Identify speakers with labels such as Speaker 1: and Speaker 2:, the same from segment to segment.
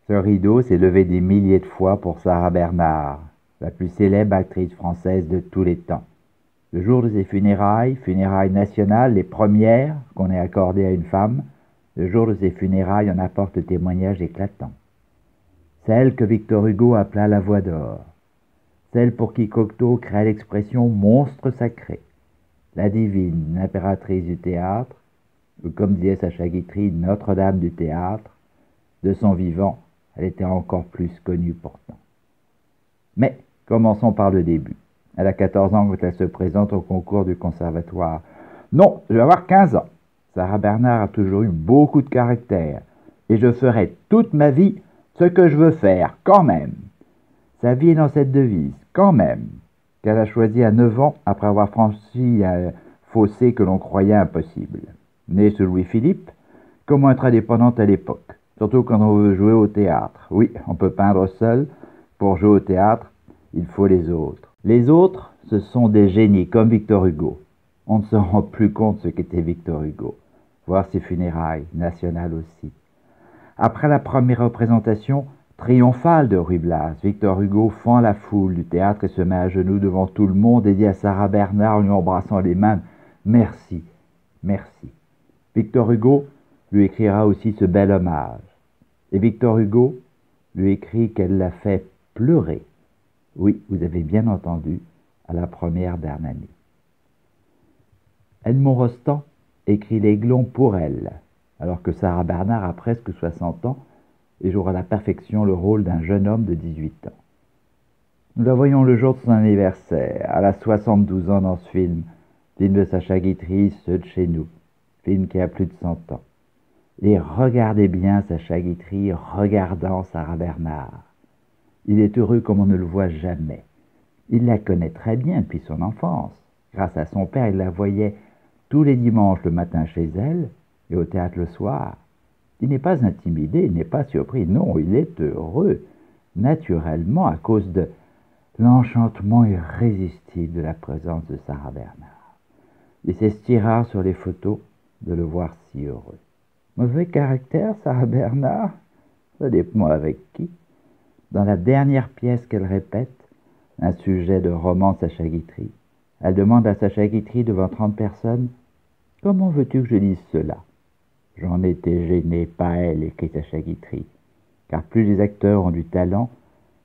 Speaker 1: Ce rideau s'est levé des milliers de fois pour Sarah Bernard, la plus célèbre actrice française de tous les temps. Le jour de ses funérailles, funérailles nationales, les premières qu'on ait accordées à une femme, le jour de ses funérailles en apporte le témoignage éclatant. Celle que Victor Hugo appela la voix d'or, celle pour qui Cocteau créa l'expression monstre sacré, la divine, l'impératrice du théâtre, ou comme disait Sacha Guitry, Notre-Dame du théâtre. De son vivant, elle était encore plus connue pourtant. Mais commençons par le début. Elle a 14 ans quand elle se présente au concours du conservatoire. Non, je vais avoir 15 ans. Sarah Bernard a toujours eu beaucoup de caractère. Et je ferai toute ma vie ce que je veux faire, quand même. Sa vie est dans cette devise, quand même, qu'elle a choisie à 9 ans après avoir franchi un fossé que l'on croyait impossible. Née sous Louis-Philippe, comment être indépendante à l'époque, surtout quand on veut jouer au théâtre. Oui, on peut peindre seul. Pour jouer au théâtre, il faut les autres. Les autres, ce sont des génies comme Victor Hugo. On ne se rend plus compte ce qu'était Victor Hugo. Voir ses funérailles, nationales aussi. Après la première représentation triomphale de Ruy Blas, Victor Hugo fend la foule du théâtre et se met à genoux devant tout le monde et dit à Sarah Bernard en lui embrassant les mains « Merci, merci ». Victor Hugo lui écrira aussi ce bel hommage. Et Victor Hugo lui écrit qu'elle l'a fait pleurer. Oui, vous avez bien entendu, à la première d'Hernani. Edmond Rostand écrit l'Aiglon pour elle, alors que Sarah Bernard a presque 60 ans et jouera à la perfection le rôle d'un jeune homme de 18 ans. Nous la voyons le jour de son anniversaire. Elle a 72 ans dans ce film de Sacha Guitry, Ceux de chez nous, film qui a plus de 100 ans. Et regardez bien Sacha Guitry regardant Sarah Bernard. Il est heureux comme on ne le voit jamais. Il la connaît très bien depuis son enfance. Grâce à son père, il la voyait tous les dimanches le matin chez elle et au théâtre le soir. Il n'est pas intimidé, il n'est pas surpris. Non, il est heureux, naturellement, à cause de l'enchantement irrésistible de la présence de Sarah Bernard. Et c'est si rare sur les photos de le voir si heureux. Mauvais caractère, Sarah Bernard? Ça dépend avec qui. Dans la dernière pièce qu'elle répète, un sujet de roman de Sacha Guitry, elle demande à Sacha Guitry devant 30 personnes « Comment veux-tu que je dise cela ?» J'en étais gêné, pas elle, écrit Sacha Guitry, car plus les acteurs ont du talent,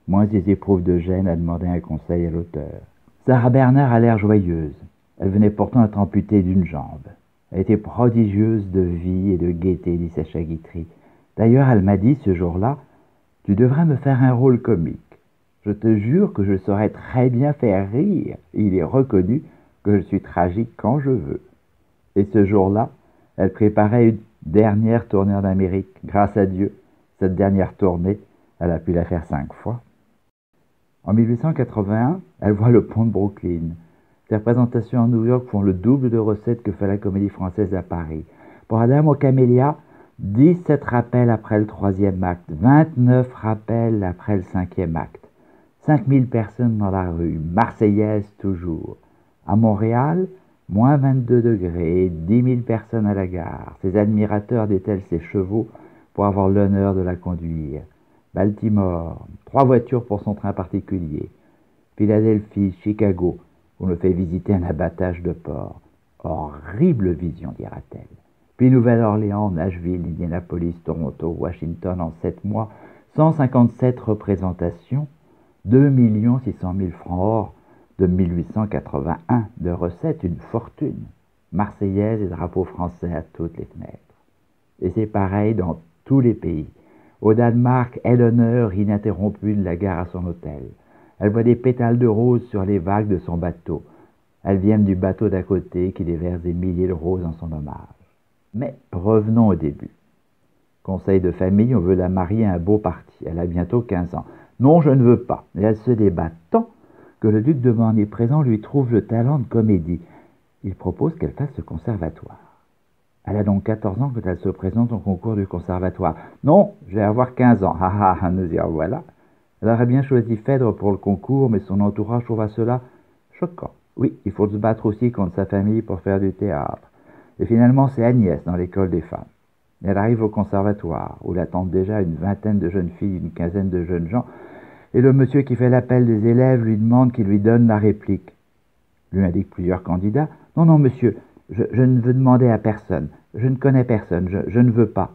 Speaker 1: moins ils éprouvent de gêne à demander un conseil à l'auteur. Sarah Bernard a l'air joyeuse. Elle venait pourtant être amputée d'une jambe. Elle était prodigieuse de vie et de gaieté, dit Sacha Guitry. D'ailleurs, elle m'a dit ce jour-là, « Tu devrais me faire un rôle comique. Je te jure que je saurais très bien faire rire. » Et il est reconnu que je suis tragique quand je veux. Et ce jour-là, elle préparait une dernière tournée en Amérique. Grâce à Dieu, cette dernière tournée, elle a pu la faire 5 fois. En 1881, elle voit le pont de Brooklyn. Ses représentations à New York font le double de recettes que fait la Comédie Française à Paris. Pour Adam aux Camélias, 17 rappels après le 3e acte, 29 rappels après le 5e acte, 5000 personnes dans la rue, Marseillaise toujours. À Montréal, moins 22 degrés, 10 000 personnes à la gare. Ses admirateurs détellent ses chevaux pour avoir l'honneur de la conduire. Baltimore, 3 voitures pour son train particulier. Philadelphie, Chicago, on le fait visiter un abattage de porc. Horrible vision, dira-t-elle. Puis Nouvelle-Orléans, Nashville, Indianapolis, Toronto, Washington en 7 mois, 157 représentations, 2 600 000 francs or de 1881 de recettes, une fortune. Marseillaise et drapeau français à toutes les fenêtres. Et c'est pareil dans tous les pays. Au Danemark, elle honore ininterrompue de la gare à son hôtel. Elle voit des pétales de roses sur les vagues de son bateau. Elles viennent du bateau d'à côté qui déverse des milliers de roses en son hommage. Mais revenons au début. Conseil de famille, on veut la marier à un beau parti. Elle a bientôt 15 ans. Non, je ne veux pas. Et elle se débat tant que le duc de Morny présent lui trouve le talent de comédie. Il propose qu'elle fasse le conservatoire. Elle a donc 14 ans quand elle se présente au concours du conservatoire. Non, je vais avoir 15 ans. Ah ah, nous y revoilà. Elle aurait bien choisi Phèdre pour le concours, mais son entourage trouva cela choquant. Oui, il faut se battre aussi contre sa famille pour faire du théâtre. Et finalement, c'est Agnès dans l'école des femmes. Elle arrive au conservatoire, où l'attendent déjà une vingtaine de jeunes filles, une quinzaine de jeunes gens, et le monsieur qui fait l'appel des élèves lui demande qu'il lui donne la réplique. Lui indique plusieurs candidats. Non, non, monsieur, je ne veux demander à personne. Je ne connais personne, je ne veux pas.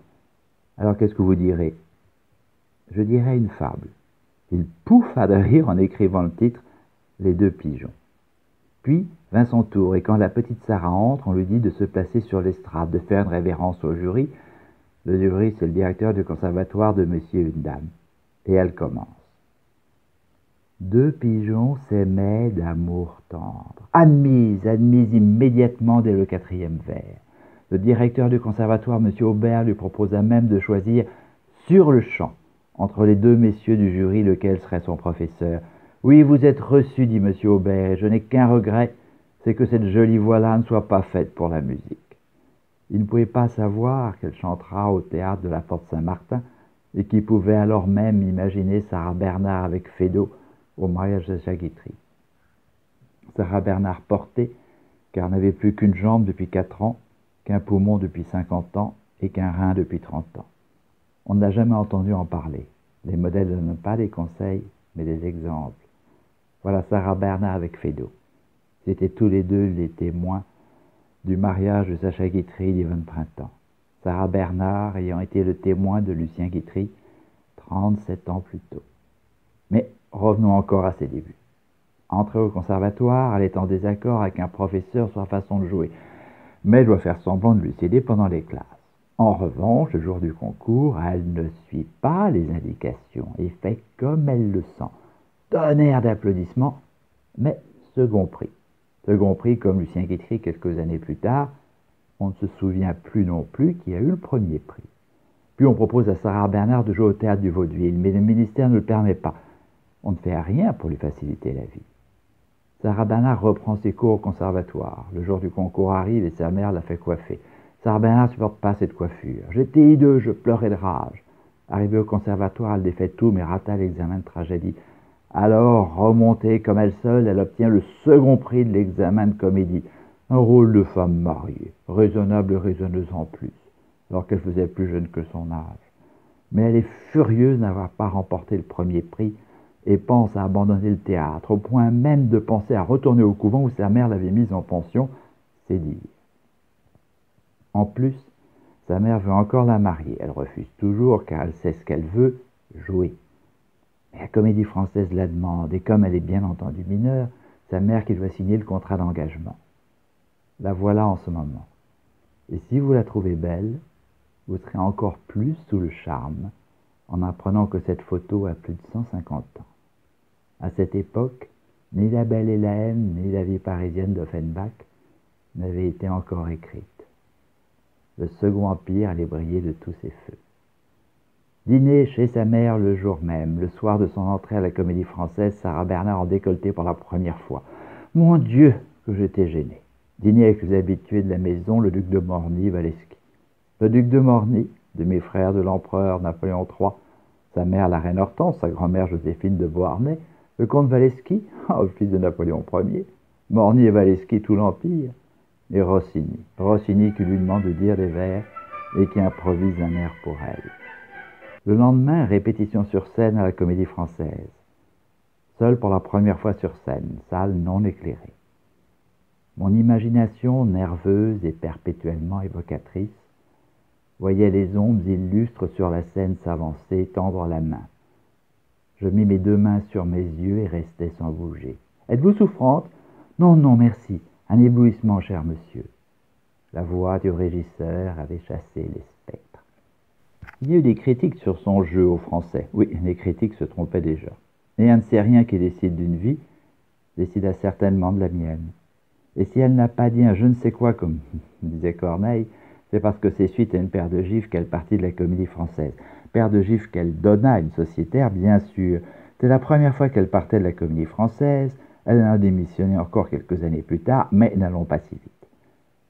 Speaker 1: Alors qu'est-ce que vous direz? Je dirais une fable. Il pouffa de rire en écrivant le titre Les deux pigeons. Puis vint son tour, et quand la petite Sarah entre, on lui dit de se placer sur l'estrade, de faire une révérence au jury. Le jury, c'est le directeur du conservatoire de monsieur et une dame. Et elle commence. Deux pigeons s'aimaient d'amour tendre. Admise, admise immédiatement dès le quatrième vers. Le directeur du conservatoire, M. Aubert, lui proposa même de choisir sur le champ, entre les deux messieurs du jury, lequel serait son professeur. Oui, vous êtes reçu, dit M. Aubert, et je n'ai qu'un regret, c'est que cette jolie voix-là ne soit pas faite pour la musique. Il ne pouvait pas savoir qu'elle chantera au théâtre de la Porte Saint-Martin, et qu'il pouvait alors même imaginer Sarah Bernard avec Feydeau au mariage de Sacha Guitry. Sarah Bernard portait, car n'avait plus qu'une jambe depuis 4 ans, qu'un poumon depuis 50 ans et qu'un rein depuis 30 ans. On ne l'a jamais entendu en parler. Les modèles ne donnent pas des conseils, mais des exemples. Voilà Sarah Bernard avec Feydeau. C'étaient tous les deux les témoins du mariage de Sacha Guitry d'Yvonne Printemps. Sarah Bernard ayant été le témoin de Lucien Guitry 37 ans plus tôt. Mais revenons encore à ses débuts. Entrée au conservatoire, elle est en désaccord avec un professeur sur sa façon de jouer, mais doit faire semblant de lui céder pendant les classes. En revanche, le jour du concours, elle ne suit pas les indications et fait comme elle le sent. Tonnerre d'applaudissements, mais second prix. Second prix comme Lucien Guitry quelques années plus tard, on ne se souvient plus non plus qui a eu le premier prix. Puis on propose à Sarah Bernard de jouer au théâtre du Vaudeville, mais le ministère ne le permet pas. On ne fait rien pour lui faciliter la vie. Sarah Bernard reprend ses cours au conservatoire. Le jour du concours arrive et sa mère la fait coiffer. Sarah Bernard ne supporte pas cette coiffure. J'étais hideux, je pleurais de rage. Arrivée au conservatoire, elle défait tout, mais rata l'examen de tragédie. Alors, remontée comme elle seule, elle obtient le second prix de l'examen de comédie. Un rôle de femme mariée, raisonnable et raisonneuse en plus, alors qu'elle faisait plus jeune que son âge. Mais elle est furieuse d'avoir pas remporté le premier prix et pense à abandonner le théâtre, au point même de penser à retourner au couvent où sa mère l'avait mise en pension, c'est dire. En plus, sa mère veut encore la marier. Elle refuse toujours car elle sait ce qu'elle veut, jouer. Mais la Comédie Française la demande, et comme elle est bien entendu mineure, sa mère qui doit signer le contrat d'engagement. La voilà en ce moment. Et si vous la trouvez belle, vous serez encore plus sous le charme en apprenant que cette photo a plus de 150 ans. À cette époque, ni La Belle et la Haine, ni La vie parisienne d'Offenbach n'avaient été encore écrites. Le Second Empire allait briller de tous ses feux. Dîner chez sa mère le jour même, le soir de son entrée à la Comédie Française, Sarah Bernard en décolleté pour la première fois. Mon Dieu, que j'étais gêné. Dîner avec les habitués de la maison, le duc de Morny, Waleski. Le duc de Morny, demi-frère de l'empereur Napoléon III, sa mère la reine Hortense, sa grand-mère Joséphine de Beauharnais, le comte Waleski, fils de Napoléon Ier, Morny et Waleski tout l'Empire, et Rossini. Rossini qui lui demande de dire des vers et qui improvise un air pour elle. Le lendemain, répétition sur scène à la Comédie Française. Seul pour la première fois sur scène, salle non éclairée. Mon imagination, nerveuse et perpétuellement évocatrice, voyait les ombres illustres sur la scène s'avancer, tendre la main. Je mis mes 2 mains sur mes yeux et restai sans bouger. « Êtes-vous souffrante ?»« Non, non, merci. Un éblouissement, cher monsieur. » La voix du régisseur avait chassé les spectres. Il y a eu des critiques sur son jeu au français. Oui, les critiques se trompaient déjà. Et un ne sait rien qui décide d'une vie, décida certainement de la mienne. Et si elle n'a pas dit un je ne sais quoi, comme disait Corneille, c'est parce que c'est suite à une paire de gifles qu'elle partit de la Comédie Française. Paire de gifles qu'elle donna à une sociétaire, bien sûr. C'est la première fois qu'elle partait de la Comédie Française. Elle en a démissionné encore quelques années plus tard, mais n'allons pas si vite.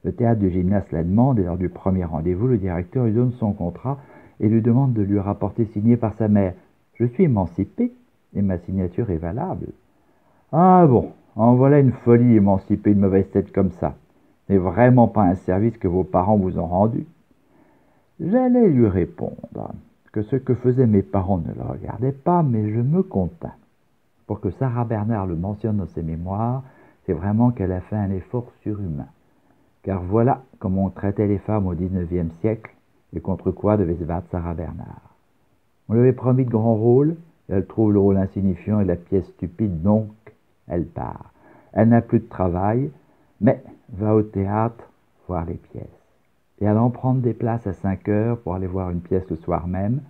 Speaker 1: Le théâtre du Gymnase la demande et lors du premier rendez-vous, le directeur lui donne son contrat et lui demande de lui rapporter signé par sa mère. « Je suis émancipé et ma signature est valable. »« Ah bon, en voilà une folie émancipée, une mauvaise tête comme ça. Ce n'est vraiment pas un service que vos parents vous ont rendu. » J'allais lui répondre que ce que faisaient mes parents ne le regardait pas, mais je me contins. Pour que Sarah Bernhardt le mentionne dans ses mémoires, c'est vraiment qu'elle a fait un effort surhumain. Car voilà comment on traitait les femmes au XIXe siècle et contre quoi devait se battre Sarah Bernhardt. On lui avait promis de grands rôles, et elle trouve le rôle insignifiant et la pièce stupide, donc elle part. Elle n'a plus de travail, mais va au théâtre voir les pièces. Et allant prendre des places à 5 heures pour aller voir une pièce le soir même,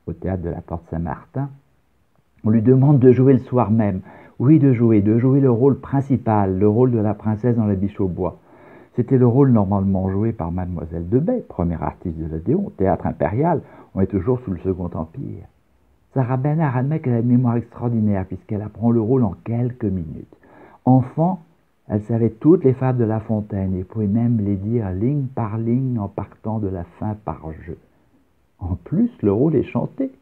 Speaker 1: au théâtre de la Porte Saint-Martin, on lui demande de jouer le soir même. Oui, de jouer le rôle principal, le rôle de la princesse dans La Biche au bois. C'était le rôle normalement joué par Mademoiselle de Bay, première artiste de l'Odéon, au théâtre impérial. On est toujours sous le Second Empire. Sarah Bernhardt admet qu'elle a une mémoire extraordinaire puisqu'elle apprend le rôle en quelques minutes. Enfant, elle savait toutes les fables de La Fontaine et pouvait même les dire ligne par ligne en partant de la fin par jeu. En plus, le rôle est chanté.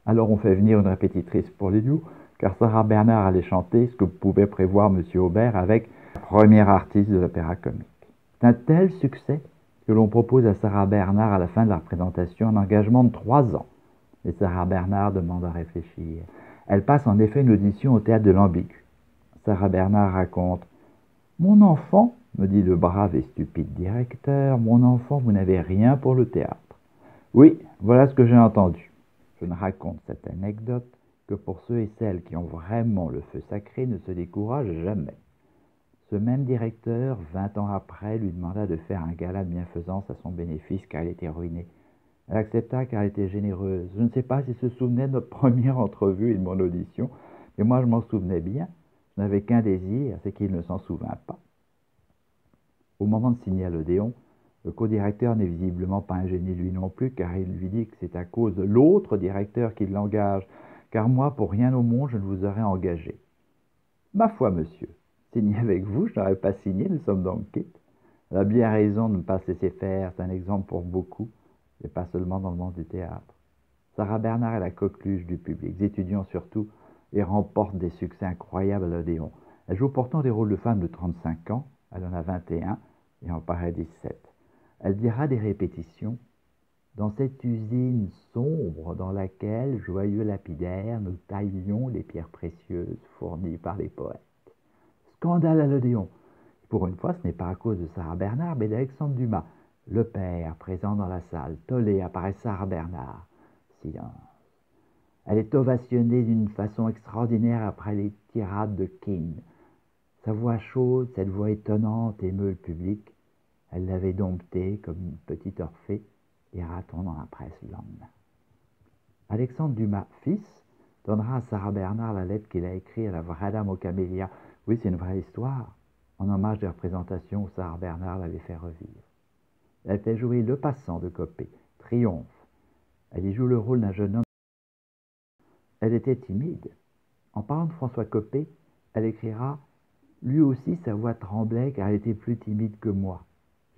Speaker 1: Alors on fait venir une répétitrice pour les duos, car Sarah Bernhardt allait chanter ce que pouvait prévoir M. Aubert avec la première artiste de l'opéra comique. C'est un tel succès que l'on propose à Sarah Bernhardt à la fin de la représentation un engagement de 3 ans. Et Sarah Bernhardt demande à réfléchir. Elle passe en effet une audition au théâtre de l'Ambigu. Sarah Bernhardt raconte « Mon enfant, me dit le brave et stupide directeur, mon enfant, vous n'avez rien pour le théâtre. Oui, voilà ce que j'ai entendu. Je ne raconte cette anecdote que pour ceux et celles qui ont vraiment le feu sacré ne se découragent jamais. Ce même directeur, 20 ans après, lui demanda de faire un gala de bienfaisance à son bénéfice car il était ruiné. Elle accepta car elle était généreuse. Je ne sais pas s'il se souvenait de notre première entrevue et de mon audition, mais moi je m'en souvenais bien. Je n'avais qu'un désir, c'est qu'il ne s'en souvint pas. Au moment de signer à l'Odéon, le co-directeur n'est visiblement pas un génie lui non plus, car il lui dit que c'est à cause de l'autre directeur qu'il l'engage, car moi, pour rien au monde, je ne vous aurais engagé. Ma foi, monsieur, signer avec vous, je n'aurais pas signé, nous sommes donc quittes. Elle a bien raison de ne pas se laisser faire, c'est un exemple pour beaucoup, et pas seulement dans le monde du théâtre. Sarah Bernhardt est la coqueluche du public, les étudiants surtout, et remporte des succès incroyables à l'Odéon. Elle joue pourtant des rôles de femmes de 35 ans, elle en a 21, et en paraît 17. Elle dira des répétitions. Dans cette usine sombre dans laquelle, joyeux lapidaires, nous taillions les pierres précieuses fournies par les poètes. Scandale à l'Odéon. Pour une fois, ce n'est pas à cause de Sarah Bernhardt, mais d'Alexandre Dumas, le père présent dans la salle. Tollé, apparaît Sarah Bernhardt. Silence. Elle est ovationnée d'une façon extraordinaire après les tirades de Kean. Sa voix chaude, cette voix étonnante, émeut le public. Elle l'avait domptée comme une petite Orphée, ira-t-on dans la presse le lendemain. Alexandre Dumas, fils, donnera à Sarah Bernhardt la lettre qu'il a écrite à la vraie dame aux camélias. Oui, c'est une vraie histoire, en hommage des représentations où Sarah Bernhardt l'avait fait revivre. Elle fait jouer Le Passant de Copé, Triomphe. Elle y joue le rôle d'un jeune homme. Elle était timide. En parlant de François Copé, elle écrira « Lui aussi, sa voix tremblait car elle était plus timide que moi.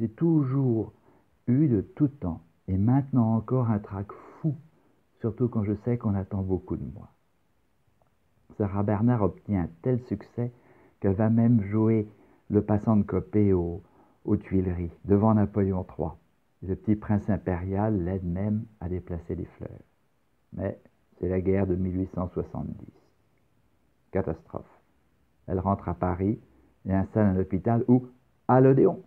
Speaker 1: J'ai toujours eu de tout temps, et maintenant encore, un trac fou, surtout quand je sais qu'on attend beaucoup de moi. » Sarah Bernhardt obtient un tel succès qu'elle va même jouer Le Passant de Copé aux Tuileries, devant Napoléon III. Le petit prince impérial l'aide même à déplacer les fleurs. Mais c'est la guerre de 1870. Catastrophe. Elle rentre à Paris et installe un hôpital où, à l'Odéon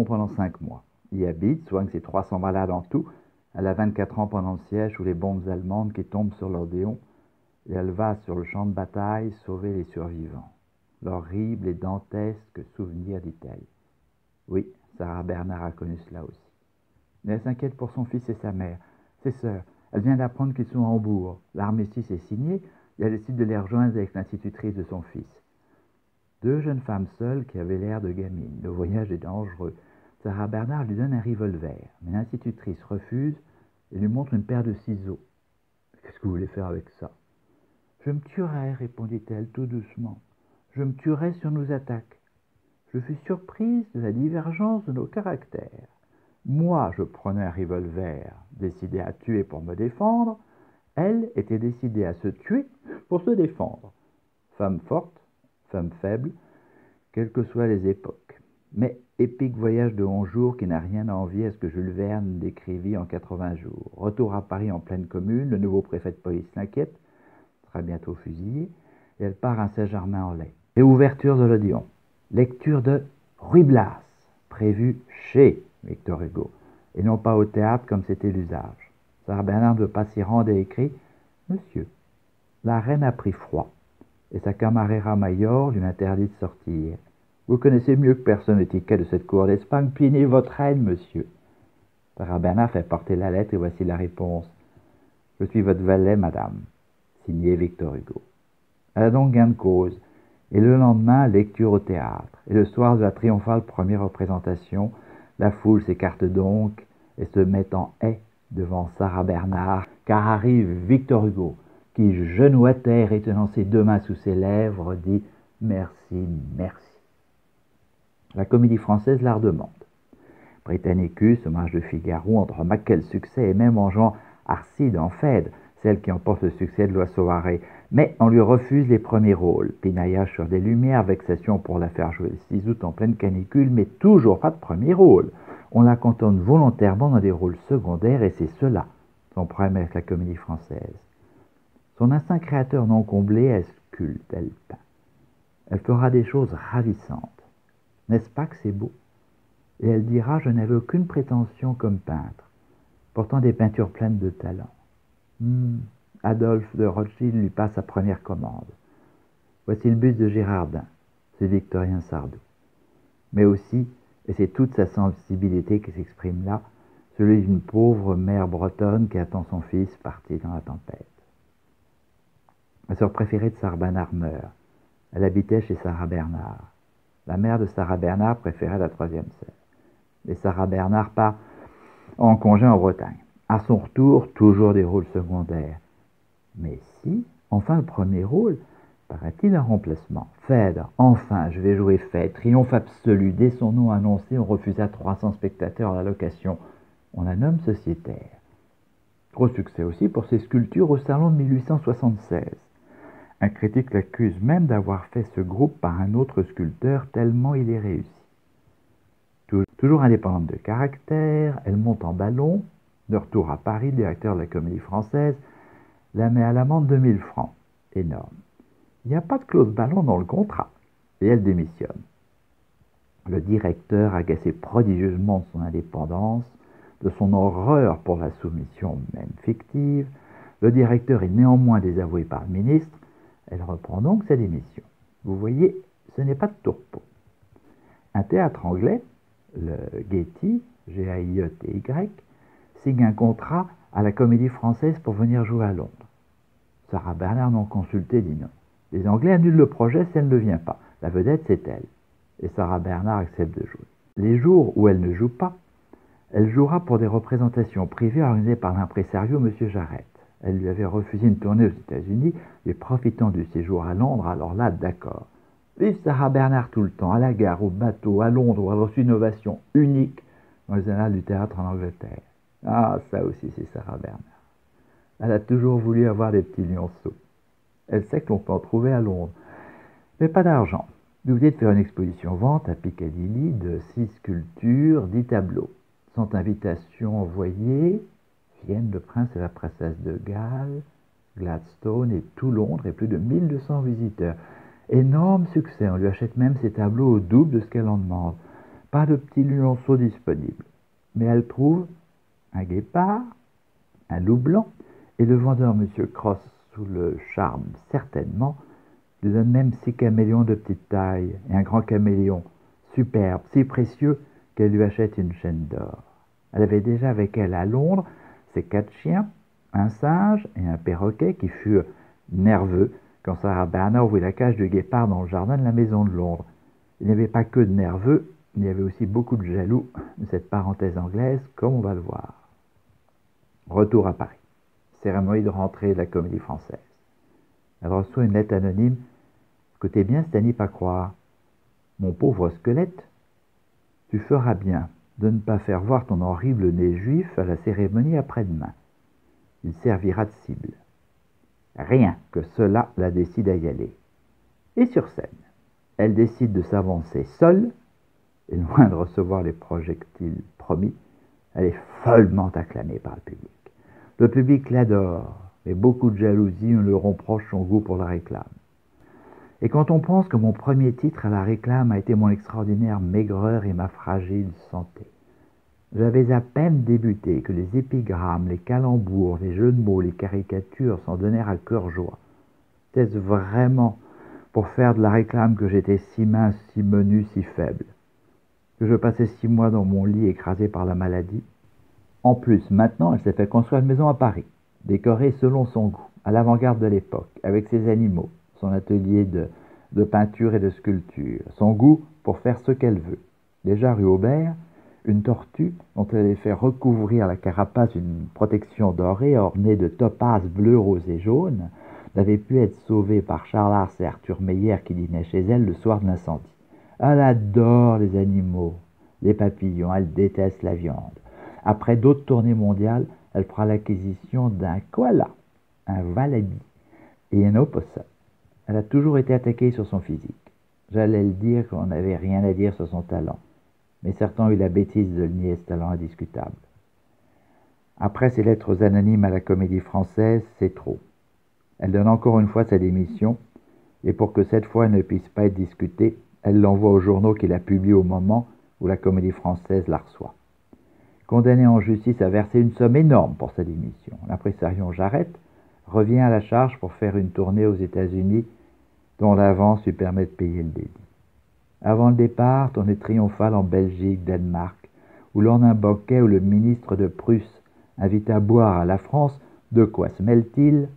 Speaker 1: pendant 5 mois. Il y habite, soigne ses 300 malades en tout. Elle a 24 ans pendant le siège sous les bombes allemandes qui tombent sur l'Odéon, et elle va sur le champ de bataille sauver les survivants. L'horrible et dantesque souvenir, dit-elle. Oui, Sarah Bernhardt a connu cela aussi. Mais elle s'inquiète pour son fils et sa mère, ses sœurs. Elle vient d'apprendre qu'ils sont à Hambourg. L'armistice est signé et elle décide de les rejoindre avec l'institutrice de son fils. 2 jeunes femmes seules qui avaient l'air de gamines. Le voyage est dangereux. Sarah Bernhardt lui donne un revolver, mais l'institutrice refuse et lui montre une paire de ciseaux. Qu'est-ce que vous voulez faire avec ça? Je me tuerai, répondit-elle tout doucement. Je me tuerai si on nous attaque. Je fus surprise de la divergence de nos caractères. Moi, je prenais un revolver, décidé à tuer pour me défendre. Elle était décidée à se tuer pour se défendre. Femme forte, femme faible, quelles que soient les époques. Mais Épique voyage de 11 jours qui n'a rien à envier à ce que Jules Verne décrivit en 80 jours. Retour à Paris en pleine commune, le nouveau préfet de police l'inquiète, sera bientôt fusillé, et elle part à Saint-Germain-en-Laye. Et ouverture de l'Odéon. Lecture de Ruy Blas, prévue chez Victor Hugo, et non pas au théâtre comme c'était l'usage. Sarah Bernhardt ne veut pas s'y rendre et écrit « Monsieur, la reine a pris froid, et sa camarera Mayor lui interdit de sortir. Vous connaissez mieux que personne l'étiquette de cette cour d'Espagne. Plaignez votre reine, monsieur. » Sarah Bernhardt fait porter la lettre et voici la réponse. « Je suis votre valet, madame. » Signé Victor Hugo. Elle a donc gain de cause. Et le lendemain, lecture au théâtre. Et le soir de la triomphale première représentation, la foule s'écarte donc et se met en haie devant Sarah Bernhardt, car arrive Victor Hugo, qui, genou à terre et tenant ses deux mains sous ses lèvres, dit « Merci, merci ». La comédie française la redemande. Britannicus, hommage de Figaro, entre quel succès et même en Jean Arcide en Phèdre, celle qui emporte le succès de l'Oiseau-Arrêt. Mais on lui refuse les premiers rôles. Pinaillage sur des lumières, vexation pour la faire jouer le 6 août en pleine canicule, mais toujours pas de premier rôle. On la cantonne volontairement dans des rôles secondaires et c'est cela son problème avec la comédie française. Son instinct créateur non comblé, elle sculpte, elle peint. Elle fera des choses ravissantes. N'est-ce pas que c'est beau? Et elle dira « Je n'avais aucune prétention comme peintre, pourtant des peintures pleines de talent. » Adolphe de Rothschild lui passe sa première commande. Voici le buste de Girardin, c'est Victorien Sardou. Mais aussi, et c'est toute sa sensibilité qui s'exprime là, celui d'une pauvre mère bretonne qui attend son fils parti dans la tempête. La sœur préférée de Sarah Bernhardt meurt. Elle habitait chez Sarah Bernhardt. La mère de Sarah Bernhardt préférait la troisième sœur. Et Sarah Bernhardt part en congé en Bretagne. À son retour, toujours des rôles secondaires. Mais si, enfin le premier rôle, paraît-il un remplacement. Phèdre, enfin, je vais jouer Phèdre. Triomphe absolu. Dès son nom annoncé, on refusa 300 spectateurs à la location. On la nomme sociétaire. Gros succès aussi pour ses sculptures au salon de 1876. Un critique l'accuse même d'avoir fait ce groupe par un autre sculpteur tellement il est réussi. Toujours indépendante de caractère, elle monte en ballon. De retour à Paris, le directeur de la Comédie Française la met à l'amende de 1000 francs. Énorme. Il n'y a pas de clause ballon dans le contrat. Et elle démissionne. Le directeur, agacé prodigieusement de son indépendance, de son horreur pour la soumission même fictive, le directeur est néanmoins désavoué par le ministre. Elle reprend donc sa démission. Vous voyez, ce n'est pas de tourpeau. Un théâtre anglais, le Getty, G-A-I-E-T-Y, signe un contrat à la Comédie Française pour venir jouer à Londres. Sarah Bernhardt, non consultée, dit non. Les Anglais annulent le projet si elle ne vient pas. La vedette, c'est elle. Et Sarah Bernhardt accepte de jouer. Les jours où elle ne joue pas, elle jouera pour des représentations privées organisées par l'impresario M. Jarret. Elle lui avait refusé une tournée aux États-Unis, et profitant du séjour à Londres, alors là, d'accord. Vive Sarah Bernhardt tout le temps, à la gare, au bateau, à Londres, où elle a reçu une ovation unique dans les annales du théâtre en Angleterre. Ah, ça aussi, c'est Sarah Bernhardt. Elle a toujours voulu avoir des petits lionceaux. Elle sait que l'on peut en trouver à Londres, mais pas d'argent. D'oublier de faire une exposition vente à Piccadilly de 6 sculptures, 10 tableaux. Sans invitation envoyée, Vienne, le prince et la princesse de Galles, Gladstone et tout Londres et plus de 1200 visiteurs. Énorme succès, on lui achète même ses tableaux au double de ce qu'elle en demande. Pas de petits lionceaux disponibles. Mais elle trouve un guépard, un loup blanc, et le vendeur, M. Cross, sous le charme certainement, lui donne même 6 caméléons de petite taille et un grand caméléon, superbe, si précieux qu'elle lui achète une chaîne d'or. Elle avait déjà avec elle à Londres ses 4 chiens, un singe et un perroquet qui furent nerveux quand Sarah Bernhardt ouvrit la cage du guépard dans le jardin de la maison de Londres. Il n'y avait pas que de nerveux, il y avait aussi beaucoup de jaloux de cette parenthèse anglaise, comme on va le voir. Retour à Paris. Cérémonie de rentrée de la Comédie Française. Elle reçoit une lettre anonyme. Écoutez bien, c'est à n'y pas croire. Mon pauvre squelette, tu feras bien de ne pas faire voir ton horrible nez juif à la cérémonie après-demain. Il servira de cible. Rien que cela la décide à y aller. Et sur scène, elle décide de s'avancer seule et loin de recevoir les projectiles promis, elle est follement acclamée par le public. Le public l'adore, mais beaucoup de jalousie nous le reproche son goût pour la réclame. Et quand on pense que mon premier titre à la réclame a été mon extraordinaire maigreur et ma fragile santé. J'avais à peine débuté que les épigrammes, les calembours, les jeux de mots, les caricatures s'en donnèrent à cœur joie. Était-ce vraiment pour faire de la réclame que j'étais si mince, si menu, si faible? Que je passais 6 mois dans mon lit écrasé par la maladie? En plus, maintenant, elle s'est fait construire une maison à Paris, décorée selon son goût, à l'avant-garde de l'époque, avec ses animaux, son atelier de peinture et de sculpture, son goût pour faire ce qu'elle veut. Déjà rue Aubert, une tortue dont elle avait fait recouvrir la carapace d'une protection dorée ornée de topazes bleus, roses et jaunes, n'avait pu être sauvée par Charles Ars et Arthur Meyer qui dînaient chez elle le soir de l'incendie. Elle adore les animaux, les papillons, elle déteste la viande. Après d'autres tournées mondiales, elle fera l'acquisition d'un koala, un walabi et un opossum. Elle a toujours été attaquée sur son physique. J'allais le dire qu'on n'avait rien à dire sur son talent, mais certains ont eu la bêtise de le nier, ce talent indiscutable. Après ses lettres anonymes à la Comédie Française, c'est trop. Elle donne encore une fois sa démission, et pour que cette fois elle ne puisse pas être discutée, elle l'envoie aux journaux qui la publient au moment où la Comédie Française la reçoit. Condamné en justice à verser une somme énorme pour sa démission, l'impresario Jarrette revient à la charge pour faire une tournée aux États-Unis dont l'avance lui permet de payer le débit. Avant le départ, tournée triomphale en Belgique, Danemark, où lors d'un banquet où le ministre de Prusse invite à boire à la France, de quoi se mêle-t-il?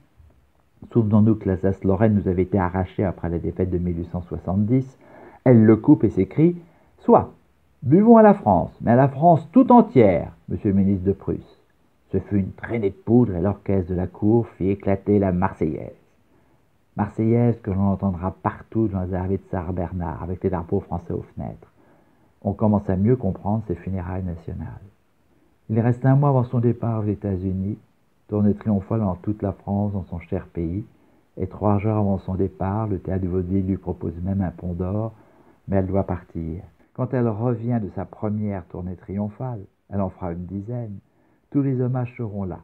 Speaker 1: Souvenons-nous que l'Alsace-Lorraine nous avait été arrachée après la défaite de 1870. Elle le coupe et s'écrie « Soit, buvons à la France, mais à la France tout entière, monsieur le ministre de Prusse. » Ce fut une traînée de poudre et l'orchestre de la cour fit éclater la Marseillaise. Marseillaise que l'on entendra partout dans les arrivées de Sarah Bernard, avec les drapeaux français aux fenêtres. On commence à mieux comprendre ses funérailles nationales. Il reste un mois avant son départ aux États-Unis, tournée triomphale dans toute la France, dans son cher pays, et 3 jours avant son départ, le théâtre du Vaudeville lui propose même un pont d'or, mais elle doit partir. Quand elle revient de sa première tournée triomphale, elle en fera une dizaine, tous les hommages seront là.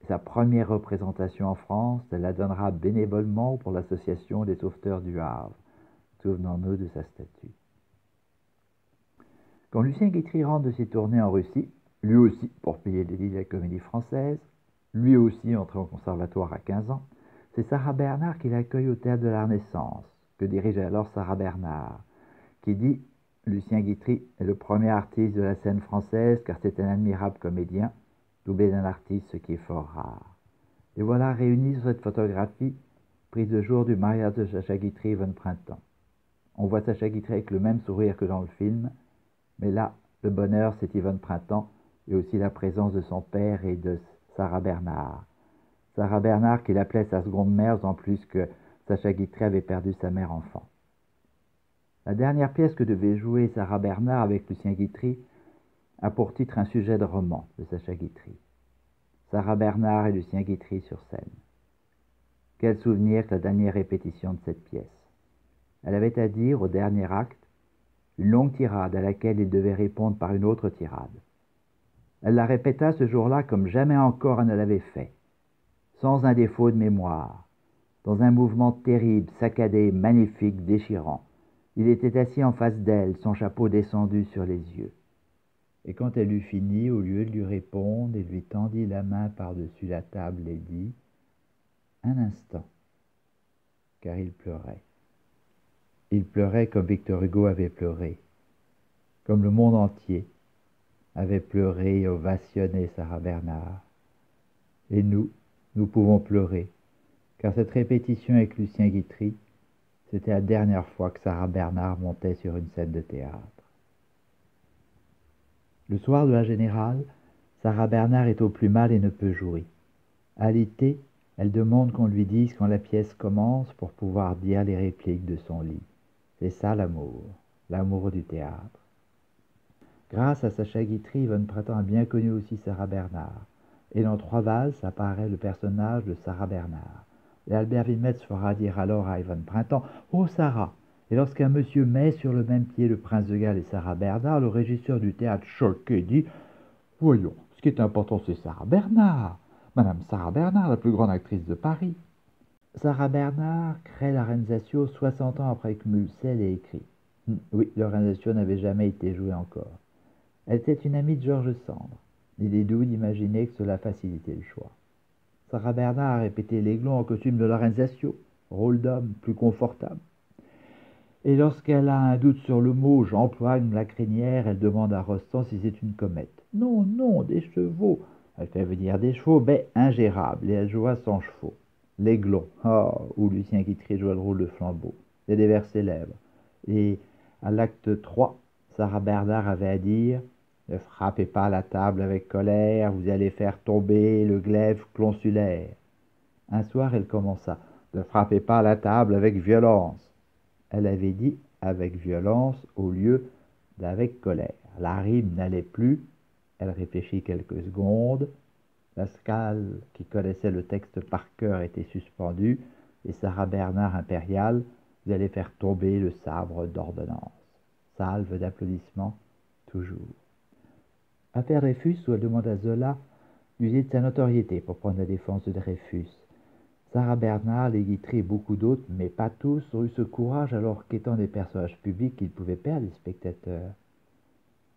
Speaker 1: Sa première représentation en France, elle la donnera bénévolement pour l'association des sauveteurs du Havre. Souvenons-nous de sa statue. Quand Lucien Guitry rentre de ses tournées en Russie, lui aussi pour payer les lits de la Comédie Française, lui aussi entré au conservatoire à 15 ans, c'est Sarah Bernard qui l'accueille au Théâtre de la Renaissance, que dirige alors Sarah Bernard, qui dit « Lucien Guitry est le premier artiste de la scène française car c'est un admirable comédien, doublé d'un artiste, ce qui est fort rare. » Et voilà réunis sur cette photographie, prise le jour du mariage de Sacha Guitry et Yvonne Printemps. On voit Sacha Guitry avec le même sourire que dans le film, mais là, le bonheur, c'est Yvonne Printemps et aussi la présence de son père et de Sarah Bernard. Sarah Bernard qui l'appelait sa seconde mère, en plus que Sacha Guitry avait perdu sa mère enfant. La dernière pièce que devait jouer Sarah Bernard avec Lucien Guitry a pour titre un sujet de roman de Sacha Guitry. Sarah Bernard et Lucien Guitry sur scène. Quel souvenir que la dernière répétition de cette pièce. Elle avait à dire au dernier acte une longue tirade à laquelle il devait répondre par une autre tirade. Elle la répéta ce jour-là comme jamais encore elle ne l'avait fait, sans un défaut de mémoire, dans un mouvement terrible, saccadé, magnifique, déchirant. Il était assis en face d'elle, son chapeau descendu sur les yeux. Et quand elle eut fini, au lieu de lui répondre, il lui tendit la main par-dessus la table et dit « Un instant », car il pleurait. Il pleurait comme Victor Hugo avait pleuré, comme le monde entier avait pleuré et ovationné Sarah Bernard. Et nous pouvons pleurer, car cette répétition avec Lucien Guitry, c'était la dernière fois que Sarah Bernard montait sur une scène de théâtre. Le soir de la Générale, Sarah Bernard est au plus mal et ne peut jouer. Alitée, elle demande qu'on lui dise quand la pièce commence pour pouvoir dire les répliques de son lit. C'est ça l'amour du théâtre. Grâce à Sacha Guitry, Yvonne Printemps a bien connu aussi Sarah Bernard. Et dans 3 valses apparaît le personnage de Sarah Bernard. Et Albert Wilmetz fera dire alors à Yvonne Printemps « Oh Sarah !» Et lorsqu'un monsieur met sur le même pied le prince de Galles et Sarah Bernard, le régisseur du théâtre choqué dit « Voyons, ce qui est important c'est Sarah Bernard, Madame Sarah Bernard, la plus grande actrice de Paris. » Sarah Bernard crée l'Organisation 60 ans après que Musset l'ait écrit. Oui, l'Organisation n'avait jamais été jouée encore. Elle était une amie de George Sand. Il est doux d'imaginer que cela facilitait le choix. Sarah Bernard a répété l'aiglon en costume de l'Organisation, rôle d'homme plus confortable. Et lorsqu'elle a un doute sur le mot, j'emploigne la crinière, elle demande à Rostand si c'est une comète. Non, non, des chevaux. Elle fait venir des chevaux, mais ingérables, et elle joua sans chevaux. L'aiglon, où Lucien Guitry joua le rôle de Flambeau. C'est des vers célèbres. Et à l'acte 3, Sarah Bernard avait à dire « Ne frappez pas la table avec colère, vous allez faire tomber le glaive consulaire. » Un soir, elle commença « Ne frappez pas la table avec violence. » Elle avait dit « avec violence » au lieu d'avec colère. La rime n'allait plus. Elle réfléchit quelques secondes. Pascal, qui connaissait le texte par cœur, était suspendu, et Sarah Bernard impériale, vous allez faire tomber le sabre d'ordonnance. Salve d'applaudissements, toujours. Affaire Dreyfus, où elle demande à Zola d'user de sa notoriété pour prendre la défense de Dreyfus. Sarah Bernard, les Guitry et beaucoup d'autres, mais pas tous, ont eu ce courage alors qu'étant des personnages publics, ils pouvaient perdre les spectateurs.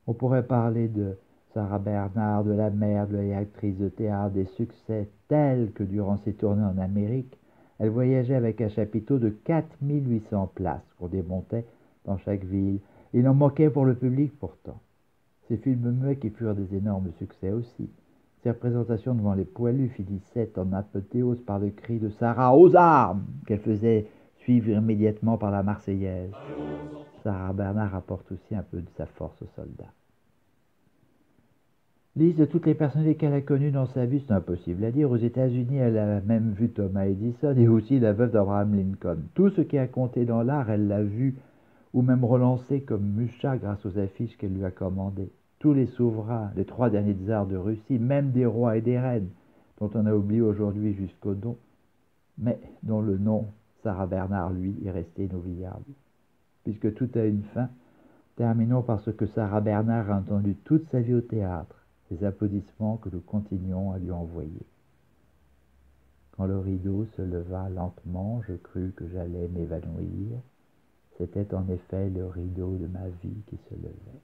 Speaker 1: On pourrait parler de Sarah Bernard, de la mère, de la actrice de théâtre, des succès tels que durant ses tournées en Amérique, elle voyageait avec un chapiteau de 4800 places qu'on démontait dans chaque ville. Il en manquait pour le public pourtant. Ces films muets qui furent des énormes succès aussi. Ses représentations devant les poilus finissaient en apothéose par le cri de Sarah aux armes, qu'elle faisait suivre immédiatement par la Marseillaise. Sarah Bernard apporte aussi un peu de sa force aux soldats. Liste de toutes les personnalités qu'elle a connues dans sa vie, c'est impossible à dire. Aux États-Unis, elle a même vu Thomas Edison et aussi la veuve d'Abraham Lincoln. Tout ce qui a compté dans l'art, elle l'a vu ou même relancé comme Mucha grâce aux affiches qu'elle lui a commandées. Tous les souverains, les 3 derniers tsars de Russie, même des rois et des reines, dont on a oublié aujourd'hui jusqu'au nom, mais dont le nom, Sarah Bernard, lui, est resté inoubliable. Puisque tout a une fin, terminons par ce que Sarah Bernard a entendu toute sa vie au théâtre, les applaudissements que nous continuons à lui envoyer. Quand le rideau se leva lentement, je crus que j'allais m'évanouir. C'était en effet le rideau de ma vie qui se levait.